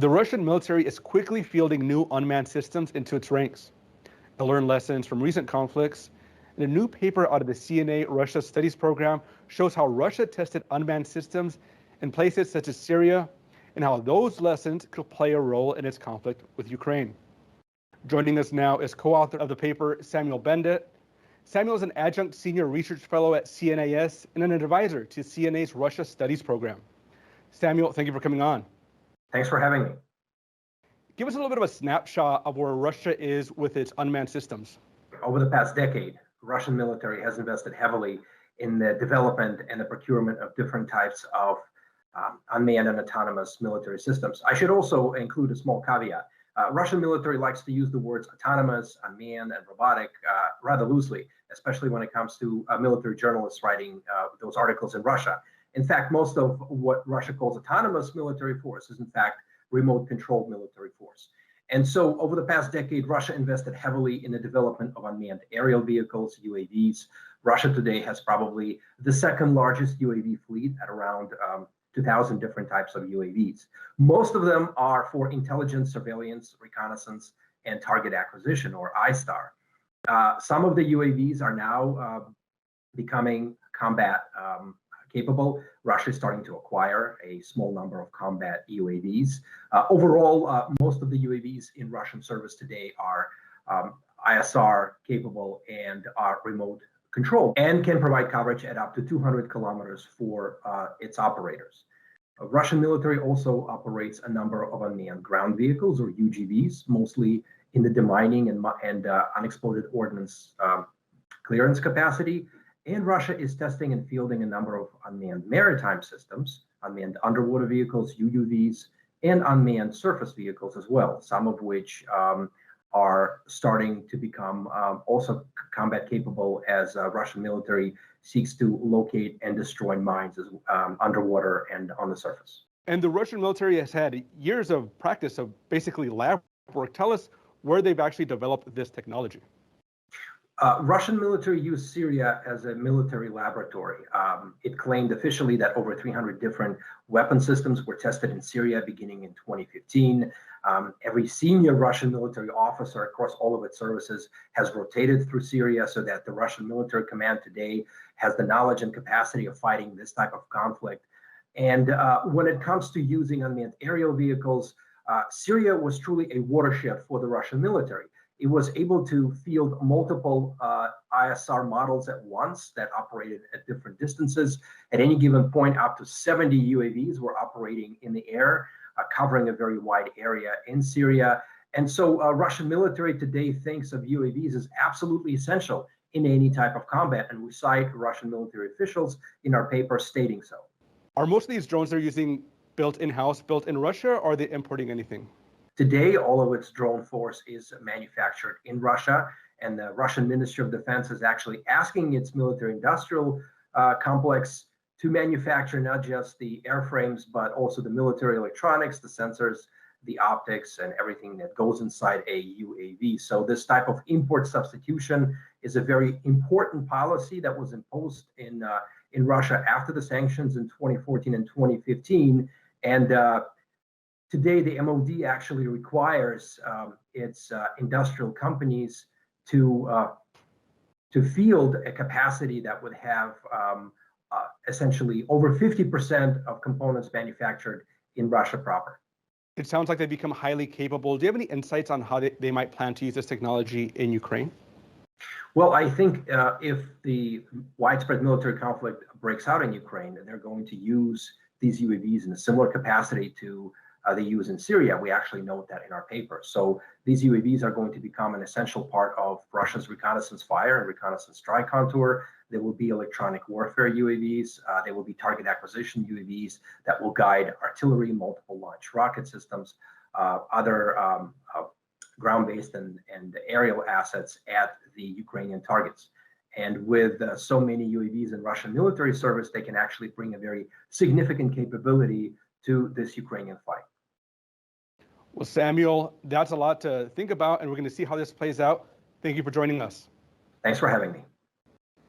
The Russian military is quickly fielding new unmanned systems into its ranks. To learn lessons from recent conflicts, and a new paper out of the CNA Russia Studies program shows how Russia tested unmanned systems in places such as Syria and how those lessons could play a role in its conflict with Ukraine. Joining us now is co-author of the paper, Samuel Bendett. Samuel is an adjunct senior research fellow at CNAS and an advisor to CNA's Russia Studies program. Samuel, thank you for coming on. Thanks for having me. Give us a little bit of a snapshot of where Russia is with its unmanned systems. Over the past decade, the Russian military has invested heavily in the development and the procurement of different types of unmanned and autonomous military systems. I should also include a small caveat. Russian military likes to use the words autonomous, unmanned, and robotic rather loosely, especially when it comes to military journalists writing those articles in Russia. In fact, most of what Russia calls autonomous military force is in fact remote controlled military force. And so over the past decade, Russia invested heavily in the development of unmanned aerial vehicles, UAVs. Russia today has probably the second largest UAV fleet at around 2,000 different types of UAVs. Most of them are for intelligence, surveillance, reconnaissance, and target acquisition, or ISTAR. Some of the UAVs are now becoming combat capable. Russia is starting to acquire a small number of combat UAVs. Overall, most of the UAVs in Russian service today are ISR capable and are remote controlled and can provide coverage at up to 200 kilometers for its operators. Russian military also operates a number of unmanned ground vehicles, or UGVs, mostly in the demining and unexploded ordnance clearance capacity. And Russia is testing and fielding a number of unmanned maritime systems, unmanned underwater vehicles, UUVs, and unmanned surface vehicles as well, some of which are starting to become also combat capable as Russian military seeks to locate and destroy mines underwater and on the surface. And the Russian military has had years of practice of basically lab work. Tell us where they've actually developed this technology. Russian military used Syria as a military laboratory. It claimed officially that over 300 different weapon systems were tested in Syria beginning in 2015. Every senior Russian military officer across all of its services has rotated through Syria so that the Russian military command today has the knowledge and capacity of fighting this type of conflict. And when it comes to using unmanned aerial vehicles, Syria was truly a watershed for the Russian military. It was able to field multiple ISR models at once that operated at different distances. At any given point, up to 70 UAVs were operating in the air, covering a very wide area in Syria. And so Russian military today thinks of UAVs as absolutely essential in any type of combat. And we cite Russian military officials in our paper stating so. Are most of these drones they're using built in-house, built in Russia, or are they importing anything? Today, all of its drone force is manufactured in Russia, and the Russian Ministry of Defense is actually asking its military-industrial complex to manufacture not just the airframes, but also the military electronics, the sensors, the optics, and everything that goes inside a UAV. So this type of import substitution is a very important policy that was imposed in Russia after the sanctions in 2014 and 2015, and today, the MOD actually requires its industrial companies to field a capacity that would have essentially over 50% of components manufactured in Russia proper. It sounds like they've become highly capable. Do you have any insights on how they might plan to use this technology in Ukraine? Well, I think if the widespread military conflict breaks out in Ukraine, they're going to use these UAVs in a similar capacity to they use in Syria. We actually note that in our paper. So these UAVs are going to become an essential part of Russia's reconnaissance fire and reconnaissance strike contour. There will be electronic warfare UAVs. There will be target acquisition UAVs that will guide artillery, multiple launch rocket systems, other ground-based and aerial assets at the Ukrainian targets. And with so many UAVs in Russian military service, they can actually bring a very significant capability to this Ukrainian fight. Well, Samuel, that's a lot to think about, and we're going to see how this plays out. Thank you for joining us. Thanks for having me.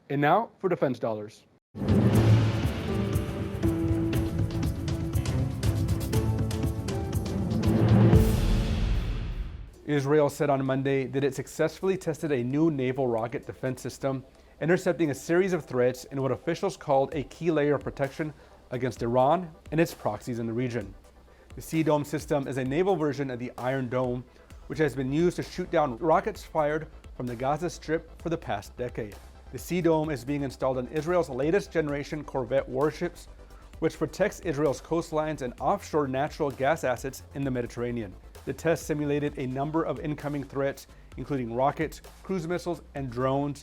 And now for Defense Dollars. Israel said on Monday that it successfully tested a new naval rocket defense system, intercepting a series of threats in what officials called a key layer of protection against Iran and its proxies in the region. The Sea Dome system is a naval version of the Iron Dome, which has been used to shoot down rockets fired from the Gaza Strip for the past decade. The Sea Dome is being installed on Israel's latest generation corvette warships, which protects Israel's coastlines and offshore natural gas assets in the Mediterranean. The test simulated a number of incoming threats, including rockets, cruise missiles, and drones.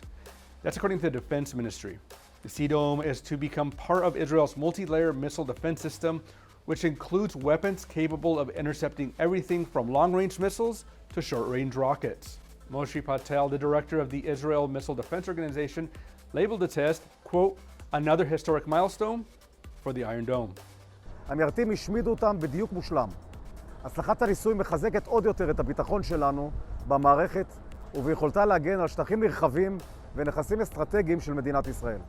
That's according to the Defense Ministry. The Sea Dome is to become part of Israel's multi-layer missile defense system, which includes weapons capable of intercepting everything from long-range missiles to short-range rockets. Moshe Patel, the director of the Israel Missile Defense Organization, labeled the test, quote, another historic milestone for the Iron Dome. המיירטים השמידו אותם בדיוק מושלם. הצלחת הניסוי מחזקת עוד יותר את הביטחון שלנו במערכת וביכולתה להגן על שטחים נרחבים ונכסים אסטרטגיים של מדינת ישראל.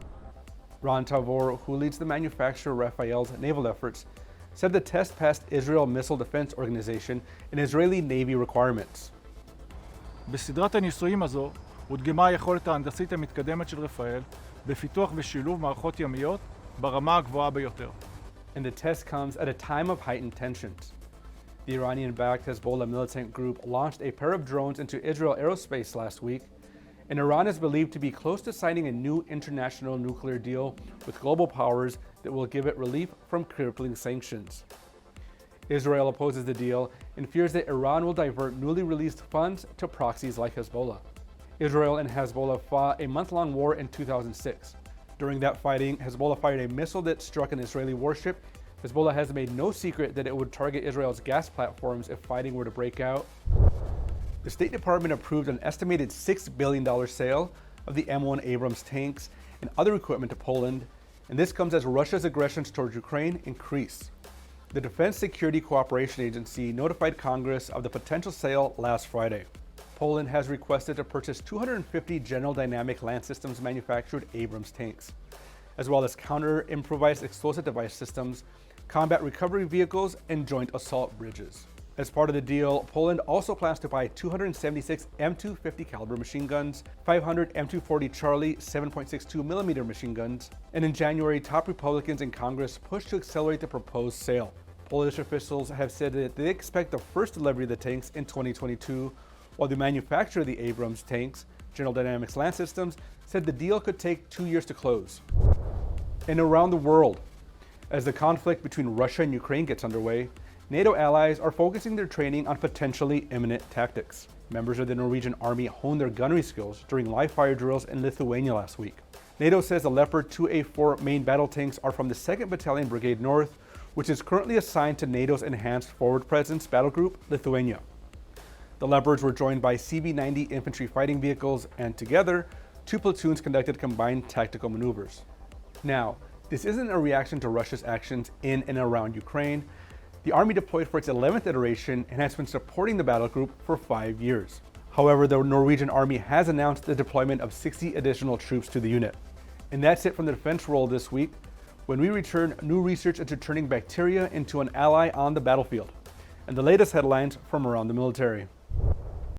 Ron Tavor, who leads the manufacturer Rafael's naval efforts, said the test passed Israel Missile Defense Organization and Israeli Navy requirements. בסדרת הניסויים הזו הודגמה היכולת ההנדסית המתקדמת של רפאל בפיתוח ושילוב מערכות ימיות ברמה הגבוהה ביותר. And the test comes at a time of heightened tensions. The Iranian-backed Hezbollah militant group launched a pair of drones into Israel aerospace last week, and Iran is believed to be close to signing a new international nuclear deal with global powers that will give it relief from crippling sanctions. Israel opposes the deal and fears that Iran will divert newly released funds to proxies like Hezbollah. Israel and Hezbollah fought a month-long war in 2006. During that fighting, Hezbollah fired a missile that struck an Israeli warship. Hezbollah has made no secret that it would target Israel's gas platforms if fighting were to break out. The State Department approved an estimated $6 billion sale of the M1 Abrams tanks and other equipment to Poland, and this comes as Russia's aggressions towards Ukraine increase. The Defense Security Cooperation Agency notified Congress of the potential sale last Friday. Poland has requested to purchase 250 General Dynamic Land Systems manufactured Abrams tanks, as well as counter-improvised explosive device systems, combat recovery vehicles, and joint assault bridges. As part of the deal, Poland also plans to buy 276 M250 caliber machine guns, 500 M240 Charlie 7.62mm machine guns, and in January, top Republicans in Congress pushed to accelerate the proposed sale. Polish officials have said that they expect the first delivery of the tanks in 2022, while the manufacturer of the Abrams tanks, General Dynamics Land Systems, said the deal could take 2 years to close. And around the world, as the conflict between Russia and Ukraine gets underway, NATO allies are focusing their training on potentially imminent tactics. Members of the Norwegian army honed their gunnery skills during live-fire drills in Lithuania last week. NATO says the Leopard 2A4 main battle tanks are from the 2nd Battalion Brigade North, which is currently assigned to NATO's Enhanced Forward Presence Battle Group, Lithuania. The Leopards were joined by CB-90 infantry fighting vehicles, and together, 2 platoons conducted combined tactical maneuvers. Now, this isn't a reaction to Russia's actions in and around Ukraine. The Army deployed for its 11th iteration and has been supporting the battle group for 5 years. However, the Norwegian Army has announced the deployment of 60 additional troops to the unit. And that's it from the defense role this week. When we return, new research into turning bacteria into an ally on the battlefield, and the latest headlines from around the military.